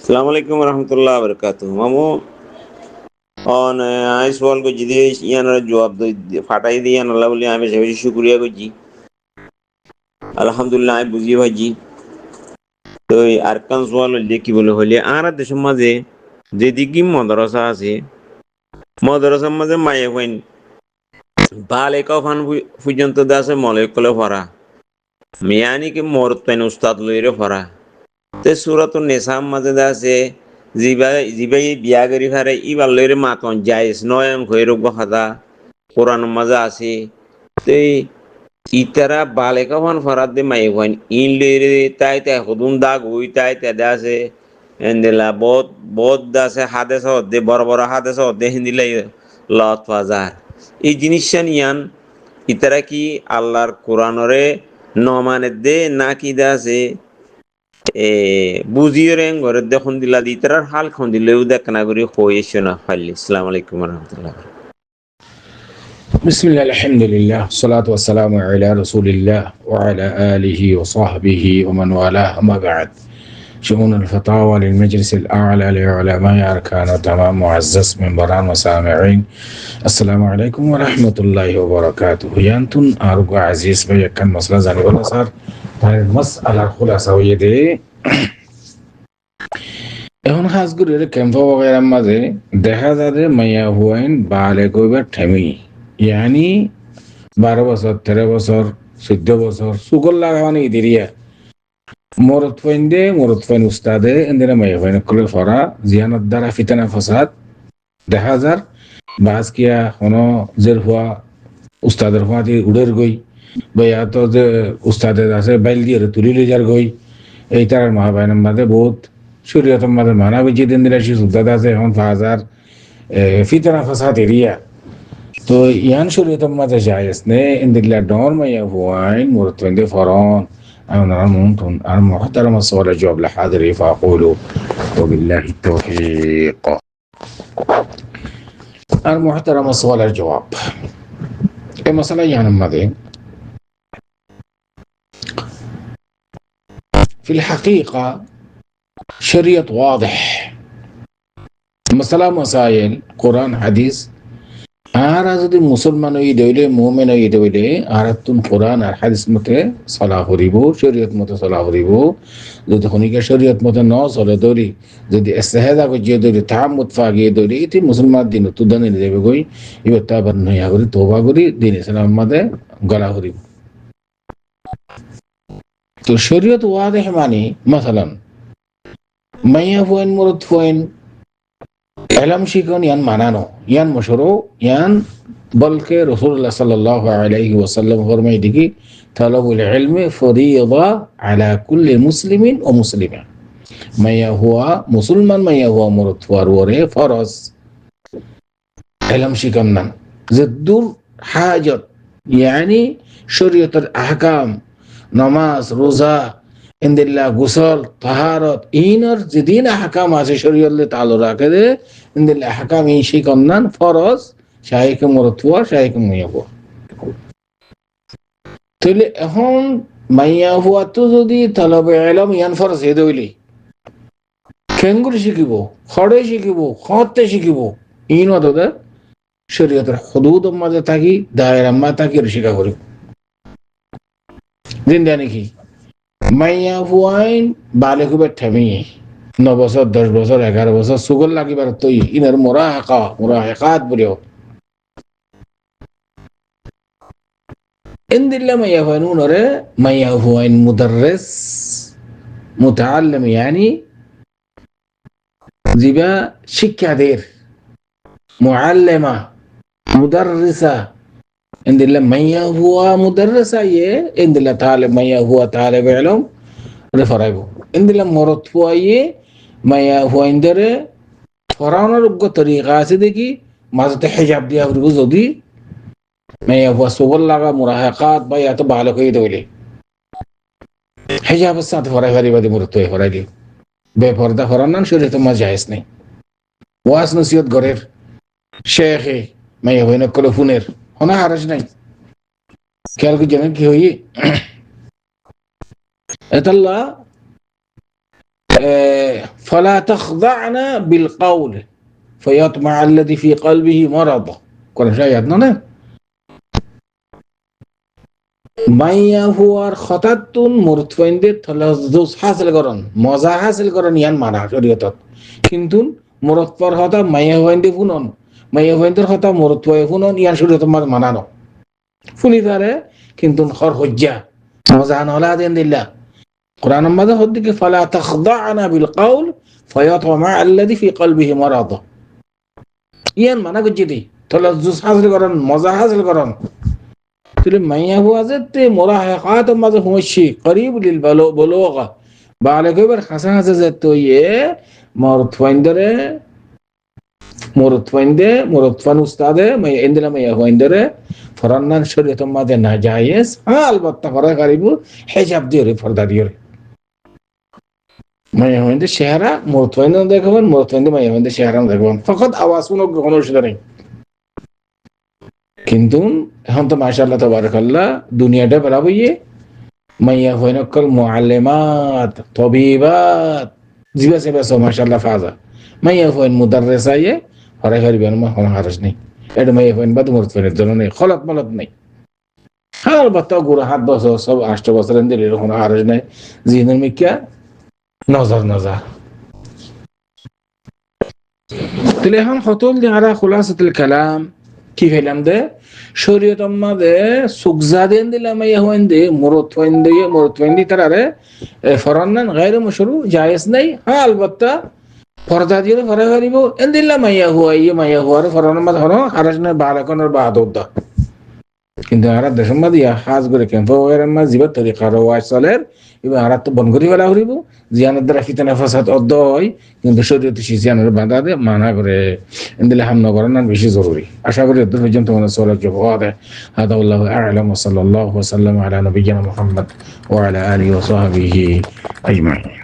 Assalamu alaikum warahmatullahi wabarakatuh. Mamu on I swal ko jidi yana jawab do fatai di yana Allah boli ame sebeji syukriya ko ji. Alhamdulillah buji bhaji. তো এই আরকান সোয়াল হলে কি বলে হলে আমরা দেশের মাঝে যেদিকে মাদ্রাসা আছে মাদ্রাসার মাঝে মায়ে হইন বালেকা ফান পর্যন্ত আছে মলেকলে পড়া মিয়ানি কি মরতেন উস্তাদ লইরে পড়া তে সূরাতুন নিসার মাঝে আছে জিবাই বিয়া করি ফারে ইবার লইরে মাতন জায়েজ নয়ন কইরব কথা কোরআন মাঝে আছে তে itara bale ka wan farad de mai wan in le tai tai khudun dag hui tai tai da se endela bot da se hades de bor bor hades de hindile lot bazar এই জিনিসটা নিয়ান itara কি আল্লাহর কোরআনরে ন মানে দে না কি দা se বুজিরেন ঘরে দেখুন দিলা ইতারার হাল খন দিলেও দেখ না করি হইছে না ফাইলি আসসালামু আলাইকুম ওয়া রাহমাতুল্লাহ بسم الله الحمد لله والصلاة والسلام على رسول الله وعلى آله وصحبه ومن والاه أما بعد شؤون الفتاوى للمجلس الأعلى لعلماء أركان تمام معزز من بران وسامعين السلام عليكم ورحمة الله وبركاته يانتون أرجو عزيز بيكن مسألة زاني ولا صار المسألة الخلاصة ويدي এখন খাস করে ক্যাম্পা বগেরার মাঝে দেখা যাবে মাইয়া হুয়াইন বালে কইবার ঠেমি ইয়ানি 12 বছর 13 বছর 14 বছর সুগল লাগাওয়ানি ইদিরিয়া মরত ফাইন উস্তাদে এন্দিনা মাইয়া ফাইন কলে ফরা জিয়ানত দ্বারা ফিতনা ফাসাদ দেখা যার বাস কিয়া হনো জের হুয়া উস্তাদের হুয়াতি উড়ের গই বয়া তো যে উস্তাদের আছে বাইল দিয়ে তুলি লই গই এই তার মহাবাইনের মাঝে বহুত শরীয়তের মাঝে মানা বিজি দিন দিলা সে উস্তাদ আছে এখন ফাজার ফিতনা ফাসাদ এরিয়া তো ইয়ান শরীয়তের মাঝে জায়েজ নে ইনদিল্লা ডর মাইয়া হুয়াইন মুরতওয়াইন্দে ফরন أنا ممكن المحترم السؤال الجواب لحاضري فأقول وبالله التوفيق المحترم السؤال الجواب مثلا يعني ماذا في الحقيقة شريط واضح مثلا مسائل قرآن حديث আর যদি মুসলমান হই দইলে মুমিন হই দইলে আর তুন কোরআন আর হাদিস মতে চলা করিব শরীয়ত মতে চলা করিব যদি খনিকা শরীয়ত মতে ন চলে দরি যদি ইস্তেহাদা করিয়ে দরি তাহাম্মুদ ফাগিয়ে দরি এটি মুসলমান দিন তুদানি দেবে গই এবার তাবার নয়া করি তওবা করি দিন ইসলাম মতে গলা করিব তো শরীয়ত ওয়াদিহ মানে মাসালান মাইয়া ফুয়েন মুরত ফুয়েন এলাম শিখন ইয়ান মানানো ইয়ান মশরো ইয়ান বলকে রাসূলুল্লাহ সাল্লাল্লাহু আলাইহি ওয়াসাল্লাম ফরমাই দিকি তালাবুল ইলমি ফরিয়দা আলা কুল্লি মুসলিমিন ওয়া মুসলিমা মাইয়া হুয়া মুসলমান মাইয়া হুয়া মুরত ওয়ারে ফরজ এলাম শিখন নাম জিদ্দুল হাজত ইয়ানি শরীয়তের আহকাম নামাজ রোজা ইনদিল্লা গুসল তাহারত ইনর যেদিন আহকাম আছে শরীয়তে তাআলা রাখে দে ইনদিল্লা আহকাম এই শিকন্নান ফরজ শাহিকে মরতুয়া শাহিকে মাইয়া হুয়া তাহলে এখন মাইয়া হুয়া তো যদি তলবে ইলম ইয়ান ফরজ হে দইলি কেঙ্গুরি শিখিব খড়ে শিখিব খতে শিখিব ইন অদদা শরীয়তের হুদুদ মাঝে থাকি দায়রা মা থাকি শিখা করি জিন্দানি কি মাইয়া হুয়াইন বালে খুবে ঠেমি 9 বছর 10 বছর 11 বছর সুগল লাগিবার তো ইনার মুরাহাকাত বলিও ইনদিল্লা মাইয়া হুয়াইন উনরে মাইয়া হুয়াইন মুদাররিস মুতাআল্লিম yani জিবা শিক্ষাদের মুআল্লিমা মুদাররিসা ইনদিল্লা মাইয়া হুয়া মুদাররিসা ইনদিল্লা তালিব মাইয়া হুয়া তালিব ইলম রেফারাইব ইনদিল্লা মরত হুয়া মাইয়া হুয়া ইনদরে ফরানোর যোগ্য তরিকা আছে দেখি মাঝতে হিজাব দিয়া হইব যদি মাইয়া হুয়া সুবল লাগা মুরাহাকাত বা এত ভালো কই দইলে হিজাবের সাথে ফরাই ফারিবাদি মরত হয়ে ফরাইলি বেপরদা ফরানান শরীয়ত মাঝ জায়েজ নাই ওয়াজ নসিহত ঘরের শেখে মাইয়া হুয়া নকল ফুনের হনা হারাজ নাই খেয়াল কি জানেন কি হই এতাল্লা فلا تخضعن بالقول فيطمع الذي في قلبه مرض কোন আয়াত না মাইয়া হুয়ার খতাতুন মুরতফাইনদের তলাজ্জুজ হাসিল করন মজা হাসিল করন ইয়ান মানা শরীয়তত কিন্তু মুরতফার হতা মাইয়া হুয়াইন্দে ফুনন মাইয়া হুয়াইন্দের হতা মুরতফায় ফুনন ইয়ান শরীয়ত মানানো ফুনি তারে কিন্তু খর হজ্জা মজা নলা দেন দিল্লা কোরআন মাঝে হদ্দিকে ফালা তাখদা'না বিল কাউল ফায়াতমা আল্লাযী ফি কলবিহি মারাদ ইয়ান মানা গজ্জিদি তলাজ্জুজ হাসিল করন মজা হাসিল করন তাহলে মাইয়া হুয়া যে মুরাহাকাত মাঝে হইছি করিব লিল বুলুগা বালেগ এবার হাসা হাসা যেতে ইয়ে মুরতফান উস্তাদে মাইয়া ইনদিলা মাইয়া হুয়াইন্দরে ফরান্নান শরীয়ত মাঝে না জায়েজ আলবাত্তা ফরা করিব হিজাব দিয়ে পর্দা দিয়ে মাইয়া হুয়াইন্দে চেহারা মুরতফাইন্দ দেখবেন মুরতফাইন্দ মাইয়া হুয়াইন্দে চেহারা দেখবেন ফকত আওয়াজ শুনো কোনো অসুবিধা নেই কিন্তু এখন তো মাশাআল্লাহ তাবারাকাল্লাহ দুনিয়াটা বেলা বইয়ে মাইয়া হইনকল মুআল্লিমাত তাবিবাত জিবা সেবা সব মাশাআল্লাহ ফাজা মাইয়া হইন মুদাররিসায়ে হরে হরি বেন মা কোনো হারজ নেই এটা মাইয়া হইন বাদ মুরতফাইনের জন্য নেই খলত মলত নেই হাল বাতা গুরা হাত বছর সব 8 বছর এর কোনো হারজ নেই জিনের মিকিয়া নজর তাহলে এখন হতল যারা খুলাসাতুল কালাম কি ফেলাম দে শরীয়ত মাঝে সুগজা দেন দিলাম মাইয়া হইন্দে মুরতফাইন্দি তারারে ফরান্নান গায়রে মশরু জায়েজ নাই হ্যাঁ আলবাত্তা পর্দা দিয়ে ফরা করিব এন্দিল্লা মাইয়া হুয়ার ফরান্নান মাঝে হনো হারাজ নাই বালাকনের বাদউদ্দা কিন্তু আরা দেশের মাঝে হাজ করে ক্যাম্প ওয়ারের মাঝে জিবা তরিকার ওয়াজ চলের এবার আরা তো বন করি ফেলা করিব জিয়ানের দ্বারা ফিতনা ফাসাদ অদ্দয় কিন্তু শরীয়ত জিয়ানের বাধা দে মানা করে এন্দিল্লা হাম নগরের নান বেশি জরুরি আশা করি এত পর্যন্ত মনে সওয়াল জবাব হয় হাদা আল্লাহু আ'লাম ওয়া সাল্লাল্লাহু ওয়া সাল্লাম আলা নবিয়িনা মুহাম্মদ ওয়া আলা আলিহি ওয়া সাহবিহি আজমাইন